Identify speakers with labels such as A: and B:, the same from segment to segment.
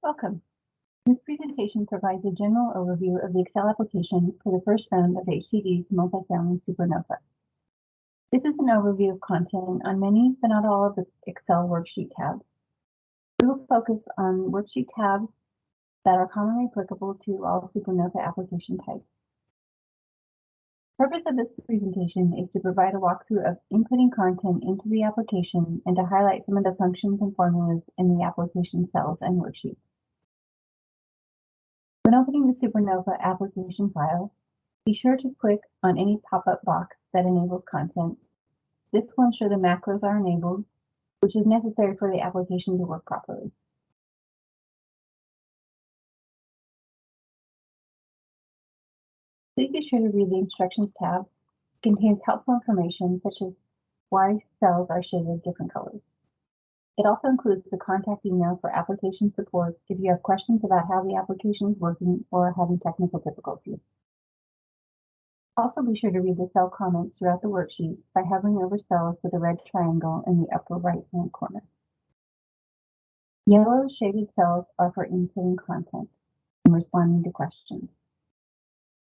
A: Welcome. This presentation provides a general overview of the Excel application for the first round of HCD's Multifamily Super NOFA. This is an overview of content on many, but not all, of the Excel worksheet tabs. We will focus on worksheet tabs that are commonly applicable to all Super NOFA application types. The purpose of this presentation is to provide a walkthrough of inputting content into the application and to highlight some of the functions and formulas in the application cells and worksheets. When opening the Super NOFA application file, be sure to click on any pop-up box that enables content. This will ensure the macros are enabled, which is necessary for the application to work properly. Please be sure to read the Instructions tab. It contains helpful information such as why cells are shaded different colors. It also includes the contact email for application support if you have questions about how the application is working or are having technical difficulties. Also be sure to read the cell comments throughout the worksheet by hovering over cells with a red triangle in the upper right-hand corner. Yellow shaded cells are for inputting content and responding to questions.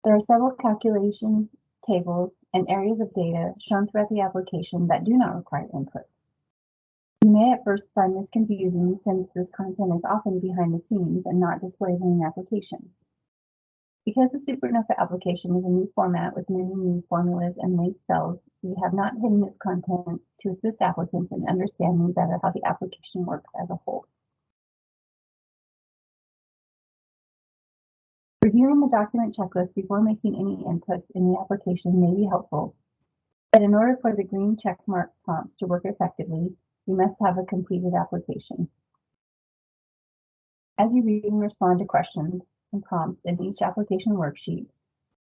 A: There are several calculation tables and areas of data shown throughout the application that do not require input. You may at first find this confusing since this content is often behind the scenes and not displayed in an application. Because the Super NOFA application is a new format with many new formulas and linked cells, we have not hidden this content to assist applicants in understanding better how the application works as a whole. Reviewing the document checklist before making any inputs in the application may be helpful, but in order for the green checkmark prompts to work effectively, you must have a completed application. As you read and respond to questions and prompts in each application worksheet,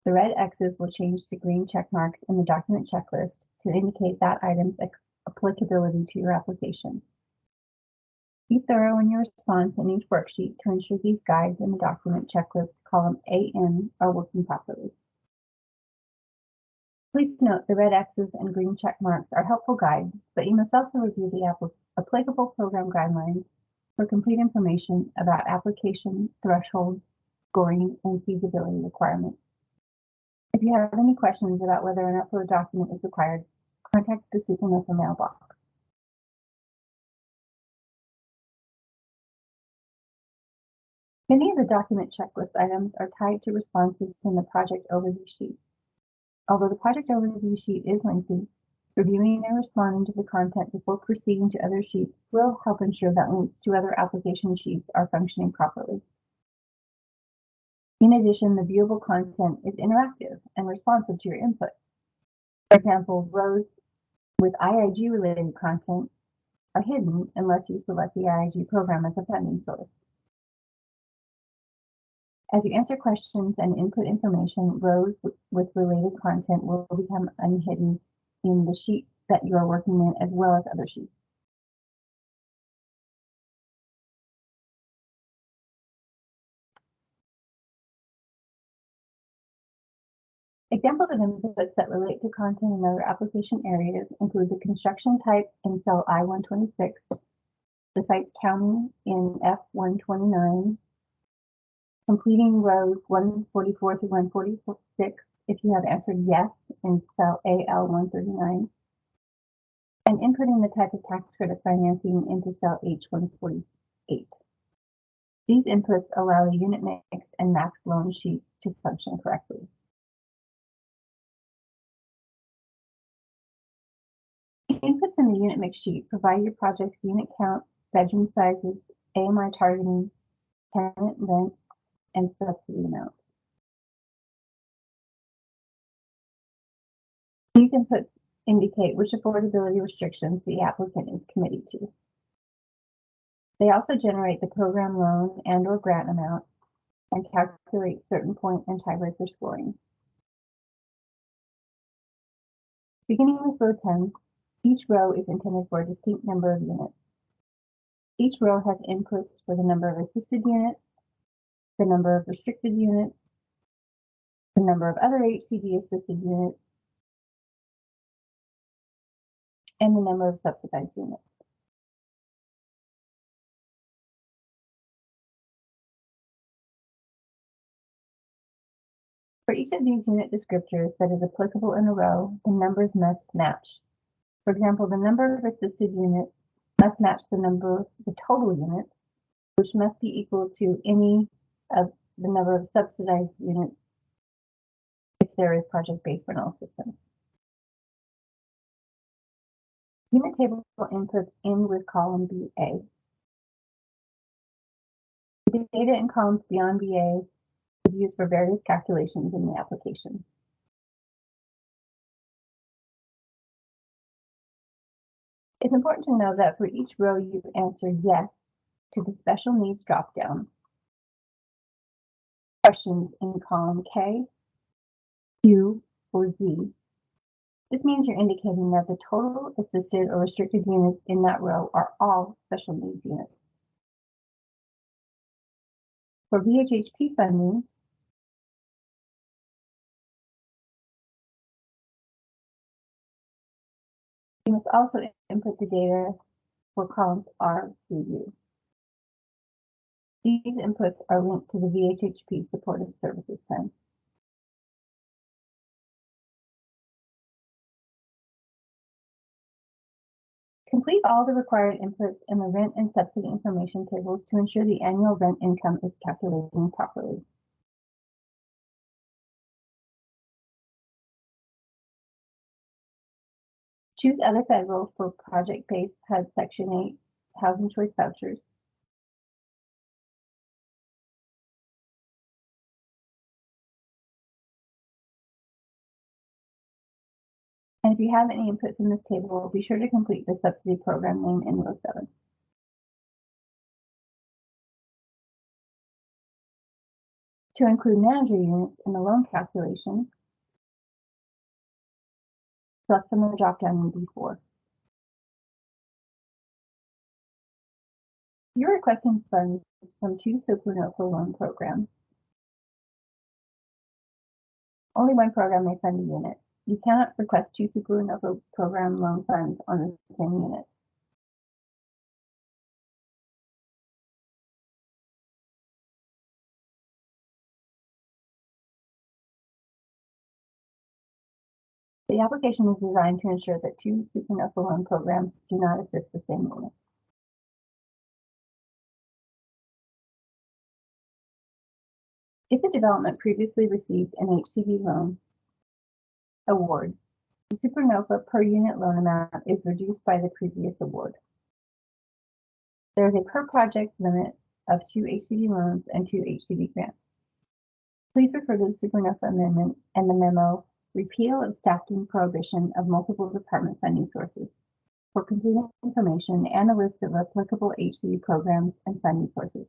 A: the red X's will change to green check marks in the document checklist to indicate that item's applicability to your application. Be thorough in your response in each worksheet to ensure these guides in the document checklist column AN are working properly. Please note the red X's and green check marks are helpful guides, but you must also review the applicable program guidelines for complete information about application, thresholds, scoring, and feasibility requirements. If you have any questions about whether an upload document is required, contact the Super NOFA mailbox. Many of the document checklist items are tied to responses in the project overview sheet. Although the project overview sheet is lengthy, reviewing and responding to the content before proceeding to other sheets will help ensure that links to other application sheets are functioning properly. In addition, the viewable content is interactive and responsive to your input. For example, rows with IIG-related content are hidden unless you select the IIG program as a funding source. As you answer questions and input information, rows with related content will become unhidden in the sheet that you are working in as well as other sheets. Examples of inputs that relate to content in other application areas include the construction type in cell I-126, the site's county in F-129, completing rows 144 through 146 if you have answered yes in cell AL-139, and inputting the type of tax credit financing into cell H-148. These inputs allow the unit mix and max loan sheet to function correctly. Inputs in the unit mix sheet provide your project's unit count, bedroom sizes, AMI targeting, tenant rent, and subsidy amount. These inputs indicate which affordability restrictions the applicant is committed to. They also generate the program loan and/or grant amount and calculate certain point and tiebreaker scoring. Beginning with row 10, each row is intended for a distinct number of units. Each row has inputs for the number of assisted units, the number of restricted units, the number of other HCD assisted units, and the number of subsidized units. For each of these unit descriptors that is applicable in a row, the numbers must match. For example, the number of assisted units must match the total units, which must be equal to any of the number of subsidized units if there is project-based rental assistance. Unit table inputs end with column BA. The data in columns beyond BA is used for various calculations in the application. It's important to know that for each row you answer yes to the special needs dropdown. Questions in column K, Q, or Z. This means you're indicating that the total assisted or restricted units in that row are all special needs units. For VHHP funding, you must also input the data for columns R through U. These inputs are linked to the VHHP Supportive Services Plan. Complete all the required inputs in the rent and subsidy information tables to ensure the annual rent income is calculated properly. Choose Other Federal for project-based HUD Section 8 Housing Choice Vouchers. And if you have any inputs in this table, be sure to complete the subsidy program name in row 7. To include manager units in the loan calculation, select from the dropdown in D4. You're requesting funds from 2 Super NOFA loan programs. Only one program may fund a unit. You cannot request 2 Super NOFA program loan funds on the same unit. The application is designed to ensure that 2 Super NOFA loan programs do not assist the same unit. If a development previously received an HCD loan award, the Super NOFA per unit loan amount is reduced by the previous award. There is a per project limit of 2 HCD loans and 2 HCD grants. Please refer to the Super NOFA amendment and the memo Repeal of Stacking Prohibition of Multiple Department Funding Sources for complete information and a list of applicable HCD programs and funding sources.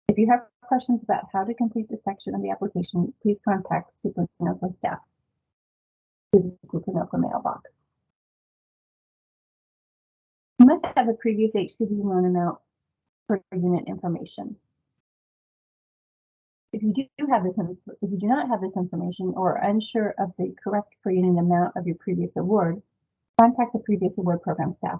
A: If you have questions about how to complete this section of the application, please contact Super NOFA staff through the Super NOFA mailbox. You must have a previous HCD loan amount per unit information. If you do not have this information or are unsure of the correct per unit amount of your previous award, contact the previous award program staff.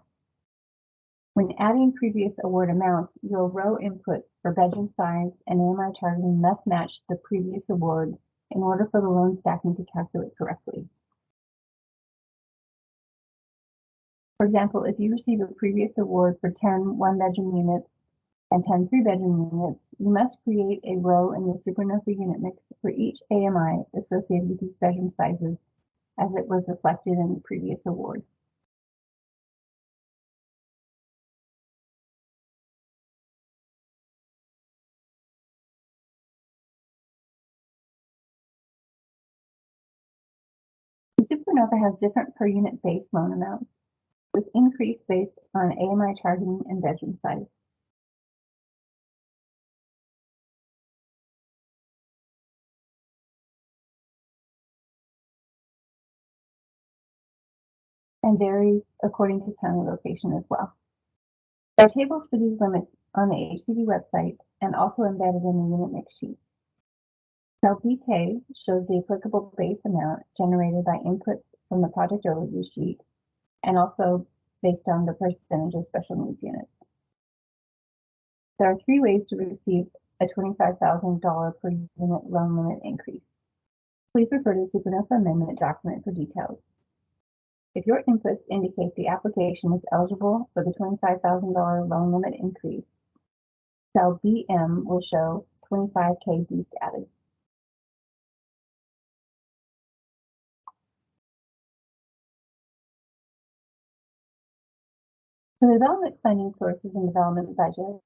A: When adding previous award amounts, your row inputs for bedroom size and AMI targeting must match the previous award in order for the loan stacking to calculate correctly. For example, if you receive a previous award for 10 one-bedroom units and 10 three-bedroom units, you must create a row in the Super NOFA unit mix for each AMI associated with these bedroom sizes as it was reflected in the previous award. The Super NOFA has different per unit base loan amounts, with increase based on AMI targeting and bedroom size. And varies according to county location as well. There are tables for these limits on the HCD website and also embedded in the unit mix sheet. Cell BK shows the applicable base amount generated by inputs from the project overview sheet and also based on the percentage of special needs units. There are 3 ways to receive a $25,000 per unit loan limit increase. Please refer to the Super NOFA amendment document for details. If your inputs indicate the application is eligible for the $25,000 loan limit increase, cell BM will show 25K boost added. For the development funding sources and development budget,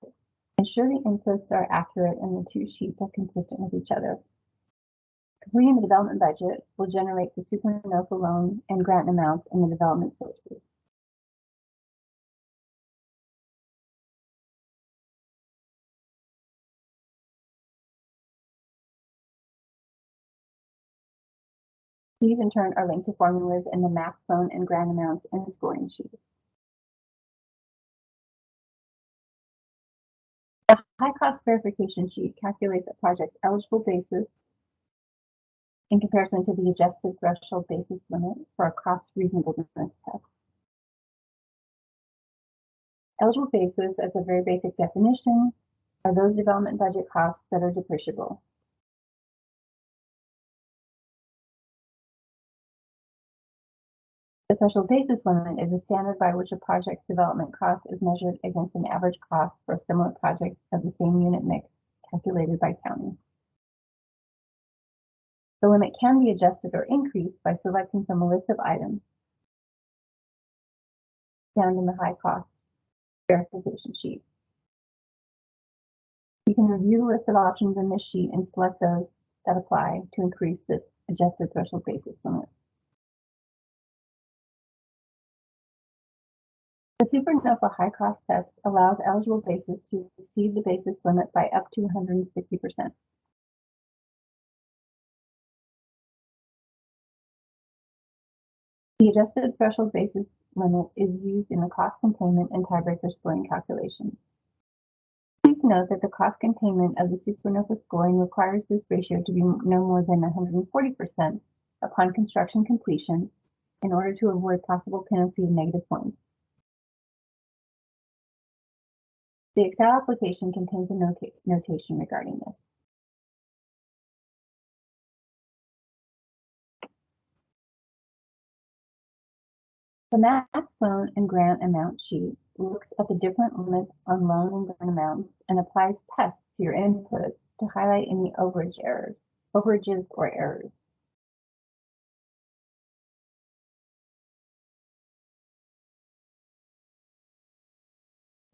A: ensure the inputs are accurate and the two sheets are consistent with each other. Completing the development budget will generate the Super NOFA loan and grant amounts in the development sources. These in turn are linked to formulas in the max loan and grant amounts in the scoring sheet. The high cost verification sheet calculates a project's eligible basis in comparison to the adjusted threshold basis limit for a cost reasonableness test. Eligible basis, as a very basic definition, are those development budget costs that are depreciable. The threshold basis limit is a standard by which a project's development cost is measured against an average cost for a similar project of the same unit mix calculated by county. The limit can be adjusted or increased by selecting from a list of items found in the high cost verification sheet. You can review the list of options in this sheet and select those that apply to increase the adjusted threshold basis limit. The Super NOFA high cost test allows eligible bases to exceed the basis limit by up to 160%. The adjusted threshold basis limit is used in the cost containment and tiebreaker scoring calculations. Please note that the cost containment of the Super NOFA scoring requires this ratio to be no more than 140% upon construction completion in order to avoid possible penalty of negative points. The Excel application contains a notation regarding this. The max loan and grant amount sheet looks at the different limits on loan and grant amounts and applies tests to your input to highlight any overages or errors.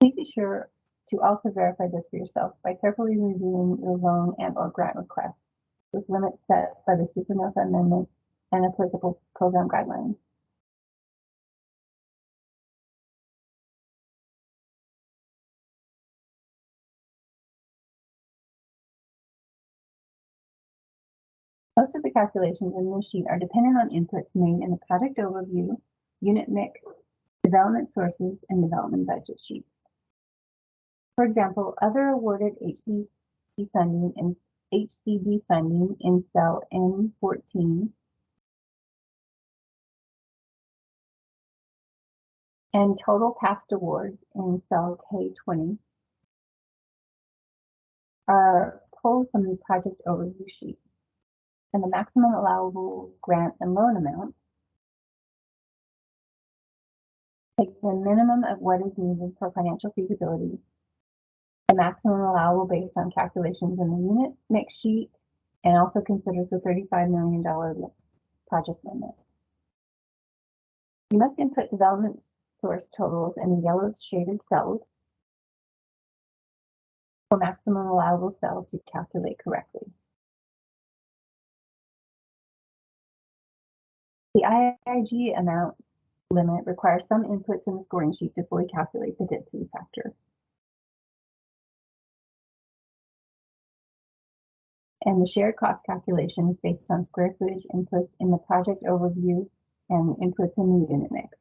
A: Please be sure to also verify this for yourself by carefully reviewing your loan and/or grant request with limits set by the Super NOFA amendment and applicable program guidelines. Most of the calculations in this sheet are dependent on inputs made in the project overview, unit mix, development sources, and development budget sheets. For example, other awarded HCD funding in cell N14 and total past awards in cell K20 are pulled from the project overview sheet, and the maximum allowable grant and loan amounts take the minimum of what is needed for financial feasibility, the maximum allowable based on calculations in the unit mix sheet, and also considers the $35 million project limit. You must input development source totals in the yellow shaded cells for maximum allowable cells to calculate correctly. The IIG amount limit requires some inputs in the scoring sheet to fully calculate the density factor. And the shared cost calculation is based on square footage inputs in the project overview and inputs in the unit mix.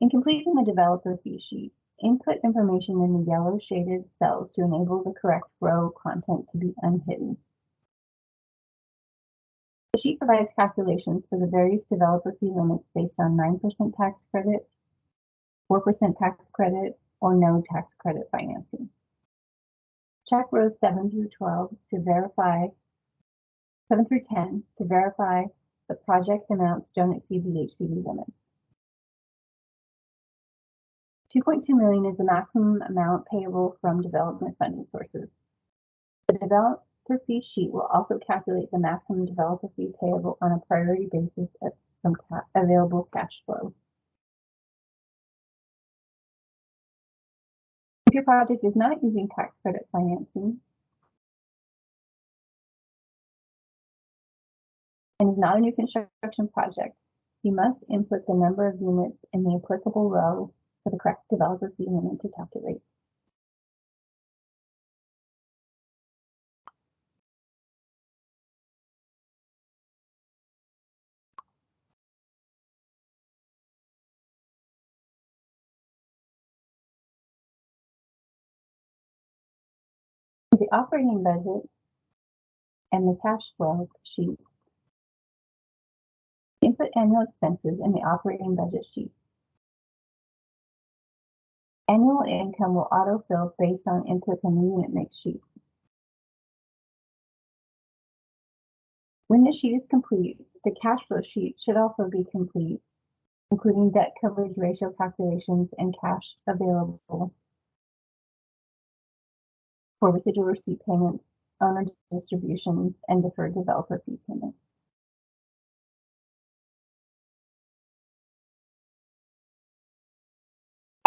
A: In completing the developer fee sheet, input information in the yellow shaded cells to enable the correct row content to be unhidden. The sheet provides calculations for the various developer fee limits based on 9% tax credit, 4% tax credit, or no tax credit financing. Check rows 7 through 12 to verify 7 through 10 to verify the project amounts don't exceed the HCD limit. 2.2 million is the maximum amount payable from development funding sources. The developer fee sheet will also calculate the maximum developer fee payable on a priority basis from available cash flow. If your project is not using tax credit financing and is not a new construction project, you must input the number of units in the applicable row for the correct developer fee limit to calculate. The operating budget and the cash flow sheet. Input annual expenses in the operating budget sheet. Annual income will autofill based on inputs in the unit mix sheet. When the sheet is complete, the cash flow sheet should also be complete, including debt coverage ratio calculations and cash available for residual receipt payments, owner distributions, and deferred developer fee payments.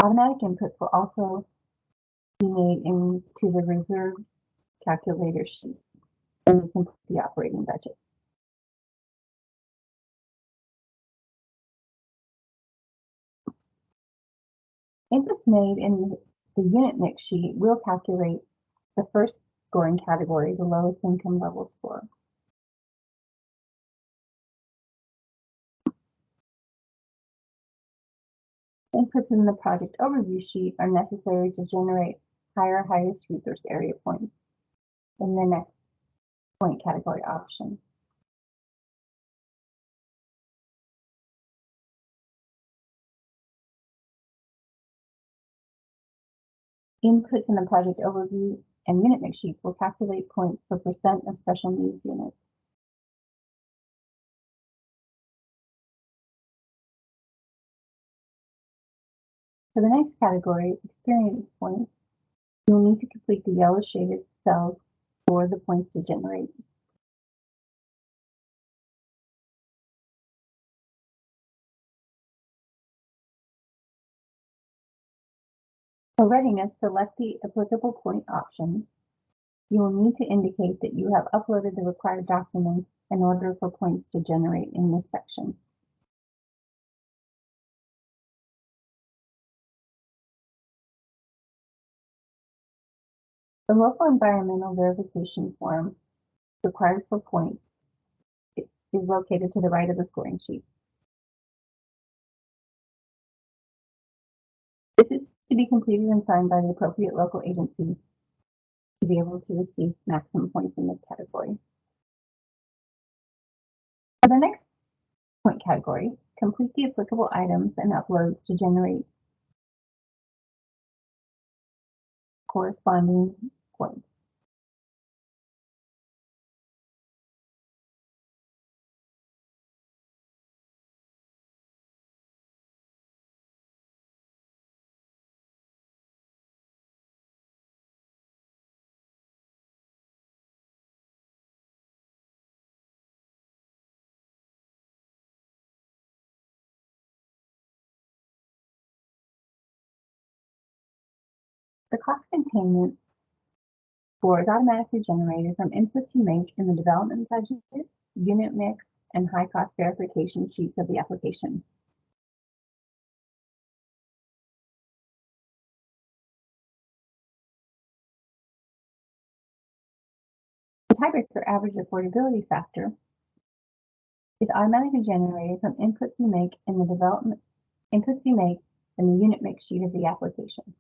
A: Automatic inputs will also be made into the reserve calculator sheet when you complete the operating budget. Inputs made in the unit mix sheet will calculate the first scoring category, the lowest income level score. Inputs in the project overview sheet are necessary to generate higher highest resource area points in the next point category option. Inputs in the project overview and unit mix sheets will calculate points for percent of special needs units. For the next category, experience points, you will need to complete the yellow shaded cells for the points to generate. For readiness, select the applicable point options. You will need to indicate that you have uploaded the required documents in order for points to generate in this section. The local environmental verification form required for points is located to the right of the scoring sheet. This is to be completed and signed by the appropriate local agency to be able to receive maximum points in this category. For the next point category, complete the applicable items and uploads to generate corresponding points. The cost containment score is automatically generated from inputs you make in the development budget, unit mix, and high cost verification sheets of the application. The tiebreaker average affordability factor is automatically generated from inputs you make in the unit mix sheet of the application.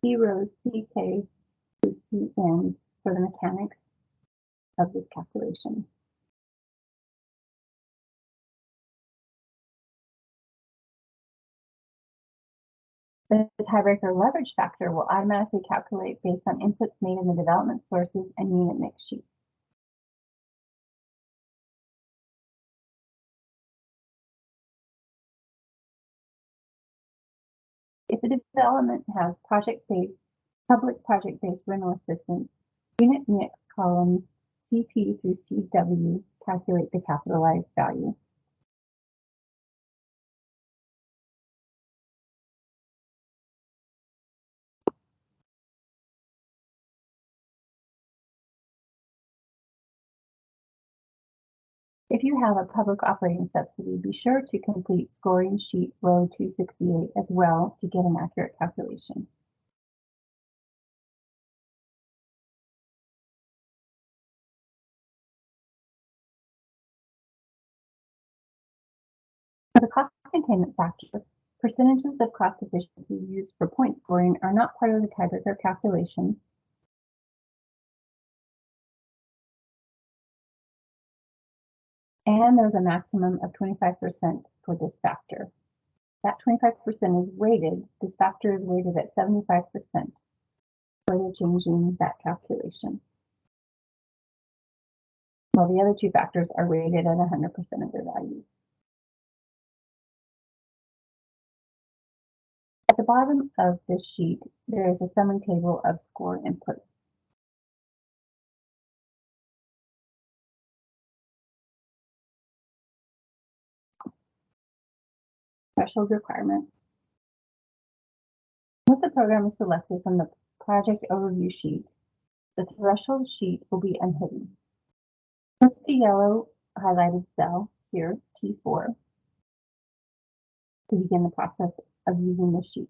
A: C rows CK through key in for the mechanics of this calculation. The tiebreaker leverage factor will automatically calculate based on inputs made in the development sources and unit mix sheet. If the development has public project-based rental assistance, unit mix columns CP through CW calculate the capitalized value. If you have a public operating subsidy, be sure to complete scoring sheet row 268 as well to get an accurate calculation. For the cost containment factor, percentages of cost efficiency used for point scoring are not part of the tiebreaker calculation. And there's a maximum of 25% for this factor. That 25% is weighted, this factor is weighted at 75%, further changing that calculation. While the other two factors are weighted at 100% of their values. At the bottom of this sheet, there is a summary table of score inputs. Threshold requirements. Once the program is selected from the project overview sheet, the threshold sheet will be unhidden. Click the yellow highlighted cell here, T4, to begin the process of using the sheet.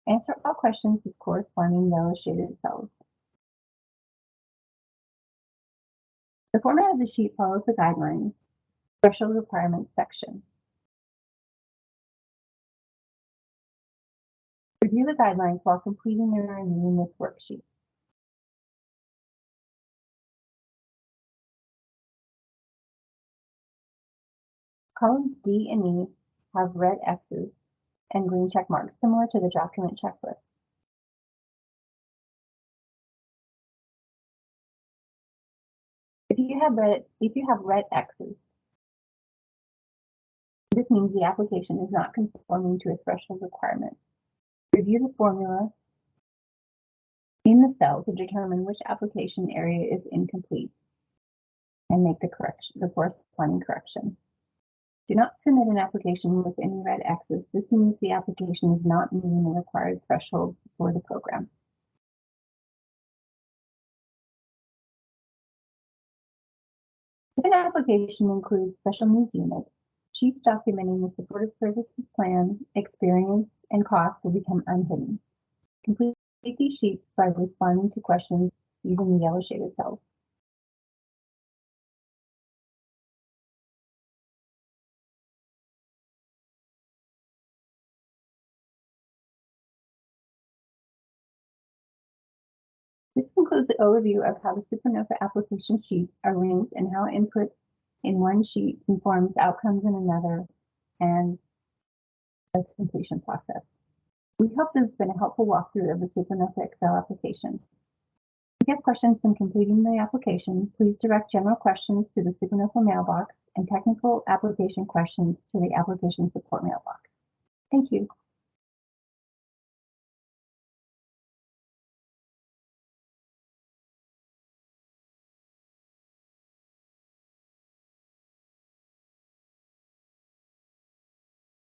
A: Answer all questions with corresponding yellow shaded cells. The format of the sheet follows the guidelines, threshold requirements section. Review the guidelines while completing and reviewing this worksheet. Columns D and E have red X's and green check marks, similar to the document checklist. If you have red X's, this means the application is not conforming to a threshold requirement. Review the formula in the cell to determine which application area is incomplete and make the corresponding correction. Do not submit an application with any red X's. This means the application is not meeting the required threshold for the program. If an application includes special needs units, sheets documenting the supportive services plan, experience, and cost will become unhidden. Complete these sheets by responding to questions using the yellow shaded cells. This concludes the overview of how the Super NOFA application sheets are linked and how input in one sheet informs outcomes in another and the completion process. We hope this has been a helpful walkthrough of the Super NOFA Excel application. If you have questions when completing the application, please direct general questions to the Super NOFA mailbox and technical application questions to the application support mailbox. Thank you.